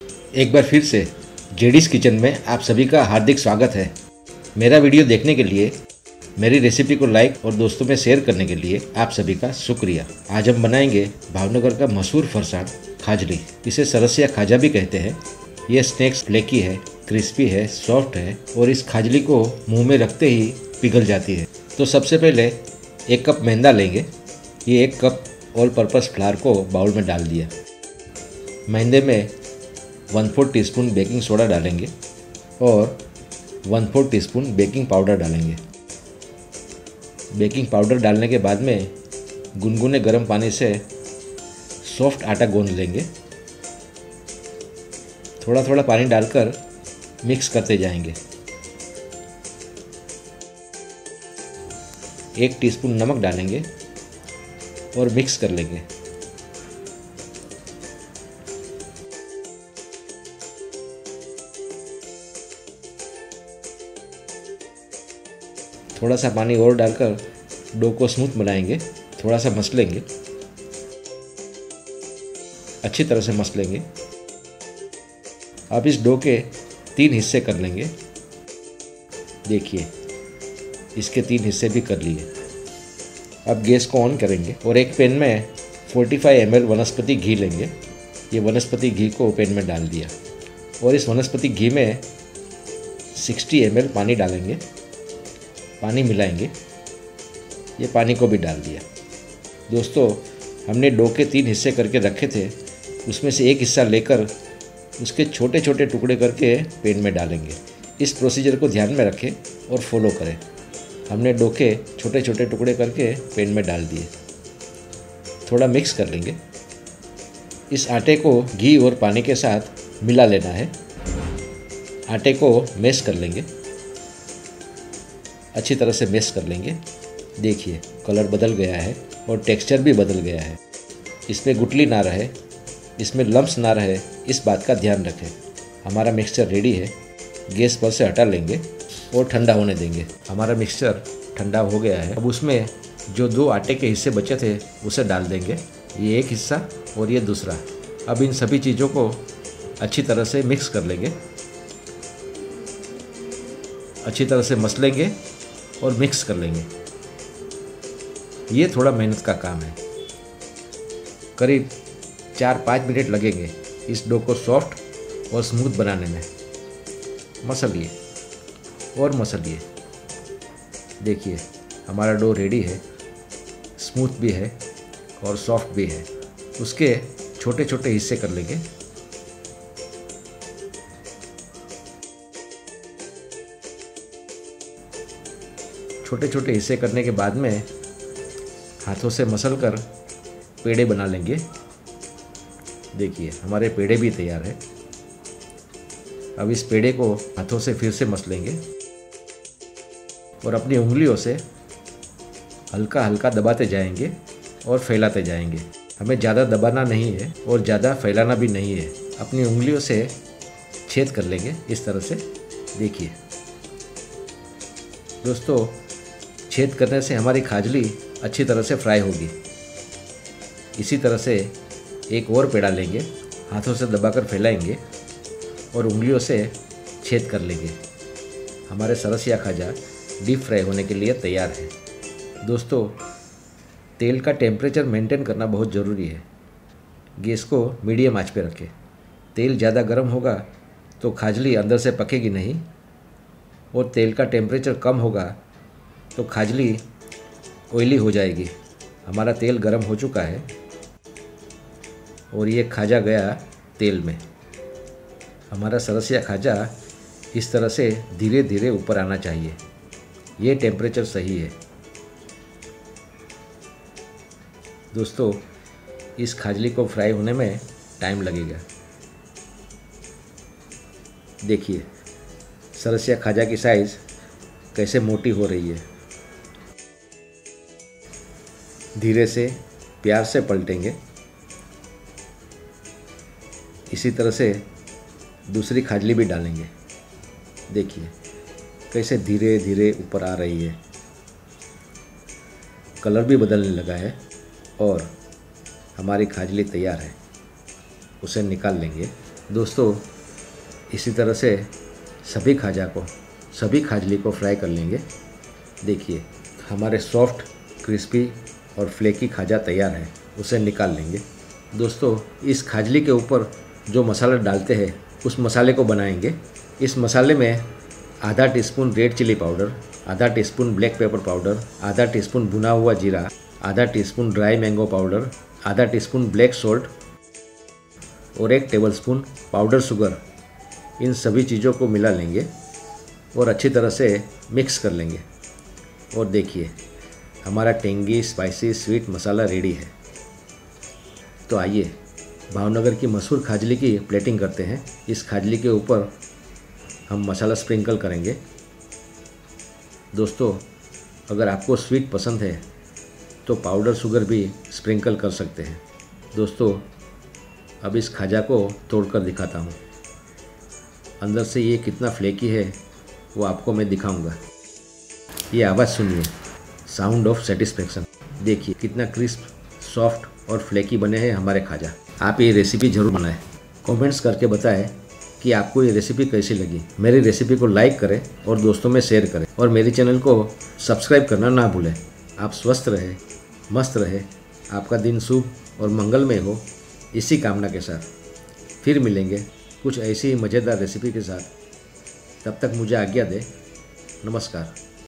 एक बार फिर से जेडीज किचन में आप सभी का हार्दिक स्वागत है। मेरा वीडियो देखने के लिए, मेरी रेसिपी को लाइक और दोस्तों में शेयर करने के लिए आप सभी का शुक्रिया। आज हम बनाएंगे भावनगर का मशहूर फरसाण खाजली। इसे सरसिया खाजा भी कहते हैं। ये स्नैक्स फ्लेकी है, क्रिस्पी है, सॉफ्ट है और इस खाजली को मुंह में रखते ही पिघल जाती है। तो सबसे पहले 1 कप मैदा लेंगे। ये 1 कप ऑल पर्पस फ्लावर को बाउल में डाल दिया। मैदे में 1/4 टीस्पून बेकिंग सोडा डालेंगे और 1/4 टीस्पून बेकिंग पाउडर डालेंगे। बेकिंग पाउडर डालने के बाद में गुनगुने गर्म पानी से सॉफ्ट आटा गूंद लेंगे। थोड़ा थोड़ा पानी डालकर मिक्स करते जाएंगे। 1 टीस्पून नमक डालेंगे और मिक्स कर लेंगे। थोड़ा सा पानी और डालकर डो को स्मूथ बनाएंगे। थोड़ा सा मसलेंगे, अच्छी तरह से मसलेंगे। अब इस डो के 3 हिस्से कर लेंगे। देखिए, इसके 3 हिस्से भी कर लिए। अब गैस को ऑन करेंगे और एक पैन में 45 ml वनस्पति घी लेंगे। ये वनस्पति घी को पैन में डाल दिया और इस वनस्पति घी में 60 ml पानी डालेंगे। पानी मिलाएंगे। ये पानी को भी डाल दिया। दोस्तों, हमने डो के 3 हिस्से करके रखे थे, उसमें से एक हिस्सा लेकर उसके छोटे छोटे टुकड़े करके पैन में डालेंगे। इस प्रोसीजर को ध्यान में रखें और फॉलो करें। हमने डो के छोटे छोटे टुकड़े करके पैन में डाल दिए। थोड़ा मिक्स कर लेंगे। इस आटे को घी और पानी के साथ मिला लेना है। आटे को मैश कर लेंगे, अच्छी तरह से मैश कर लेंगे। देखिए, कलर बदल गया है और टेक्सचर भी बदल गया है। इसमें गुठली ना रहे, इसमें लम्प्स ना रहे, इस बात का ध्यान रखें। हमारा मिक्सचर रेडी है। गैस पर से हटा लेंगे और ठंडा होने देंगे। हमारा मिक्सचर ठंडा हो गया है। अब उसमें जो 2 आटे के हिस्से बचे थे उसे डाल देंगे। ये एक हिस्सा और ये दूसरा। अब इन सभी चीज़ों को अच्छी तरह से मिक्स कर लेंगे। अच्छी तरह से मसलेंगे और मिक्स कर लेंगे। ये थोड़ा मेहनत का काम है। करीब 4-5 मिनट लगेंगे इस डो को सॉफ्ट और स्मूथ बनाने में। मसलिए और मसलिए। देखिए, हमारा डो रेडी है। स्मूथ भी है और सॉफ्ट भी है। उसके छोटे छोटे हिस्से कर लेंगे। छोटे छोटे हिस्से करने के बाद में हाथों से मसल कर पेड़े बना लेंगे। देखिए, हमारे पेड़े भी तैयार है। अब इस पेड़े को हाथों से फिर से मसलेंगे और अपनी उंगलियों से हल्का हल्का दबाते जाएंगे और फैलाते जाएंगे। हमें ज़्यादा दबाना नहीं है और ज़्यादा फैलाना भी नहीं है। अपनी उंगलियों से छेद कर लेंगे इस तरह से। देखिए दोस्तों, छेद करने से हमारी खाजली अच्छी तरह से फ्राई होगी। इसी तरह से एक और पेड़ा लेंगे, हाथों से दबाकर फैलाएंगे और उंगलियों से छेद कर लेंगे। हमारे सरसिया खाजा डीप फ्राई होने के लिए तैयार है। दोस्तों, तेल का टेम्परेचर मेंटेन करना बहुत ज़रूरी है। गैस को मीडियम आंच पे रखें। तेल ज़्यादा गर्म होगा तो खाजली अंदर से पकेगी नहीं और तेल का टेम्परेचर कम होगा तो खाजली ऑयली हो जाएगी। हमारा तेल गर्म हो चुका है और ये खाजा गया तेल में। हमारा सरसिया खाजा इस तरह से धीरे धीरे ऊपर आना चाहिए। ये टेम्परेचर सही है। दोस्तों, इस खाजली को फ्राई होने में टाइम लगेगा। देखिए, सरसिया खाजा की साइज़ कैसे मोटी हो रही है। धीरे से प्यार से पलटेंगे। इसी तरह से दूसरी खाजली भी डालेंगे। देखिए कैसे धीरे धीरे ऊपर आ रही है। कलर भी बदलने लगा है और हमारी खाजली तैयार है। उसे निकाल लेंगे। दोस्तों इसी तरह से सभी खाजली को फ्राई कर लेंगे। देखिए हमारे सॉफ्ट, क्रिस्पी और फ्लेकी खाजा तैयार है, उसे निकाल लेंगे। दोस्तों इस खाजली के ऊपर जो मसाला डालते हैं उस मसाले को बनाएंगे। इस मसाले में आधा टीस्पून रेड चिली पाउडर, आधा टीस्पून ब्लैक पेपर पाउडर, आधा टीस्पून भुना हुआ जीरा, आधा टीस्पून ड्राई मैंगो पाउडर, आधा टीस्पून ब्लैक सॉल्ट और 1 टेबलस्पून पाउडर शुगर, इन सभी चीज़ों को मिला लेंगे और अच्छी तरह से मिक्स कर लेंगे। और देखिए हमारा टेंगी स्पाइसी स्वीट मसाला रेडी है। तो आइए भावनगर की मशहूर खाजली की प्लेटिंग करते हैं। इस खाजली के ऊपर हम मसाला स्प्रिंकल करेंगे। दोस्तों अगर आपको स्वीट पसंद है तो पाउडर शुगर भी स्प्रिंकल कर सकते हैं। दोस्तों अब इस खाजा को तोड़कर दिखाता हूँ। अंदर से ये कितना फ्लेकी है वो आपको मैं दिखाऊंगा। ये आवाज़ सुनिए, साउंड ऑफ सेटिस्फेक्शन। देखिए कितना क्रिस्प, सॉफ्ट और फ्लेकी बने हैं हमारे खाजा। आप ये रेसिपी ज़रूर बनाएं। कमेंट्स करके बताएं कि आपको ये रेसिपी कैसी लगी। मेरी रेसिपी को लाइक करें और दोस्तों में शेयर करें और मेरे चैनल को सब्सक्राइब करना ना भूलें। आप स्वस्थ रहें, मस्त रहे, आपका दिन शुभ और मंगलमय हो, इसी कामना के साथ फिर मिलेंगे कुछ ऐसी ही मज़ेदार रेसिपी के साथ। तब तक मुझे आज्ञा दें। नमस्कार।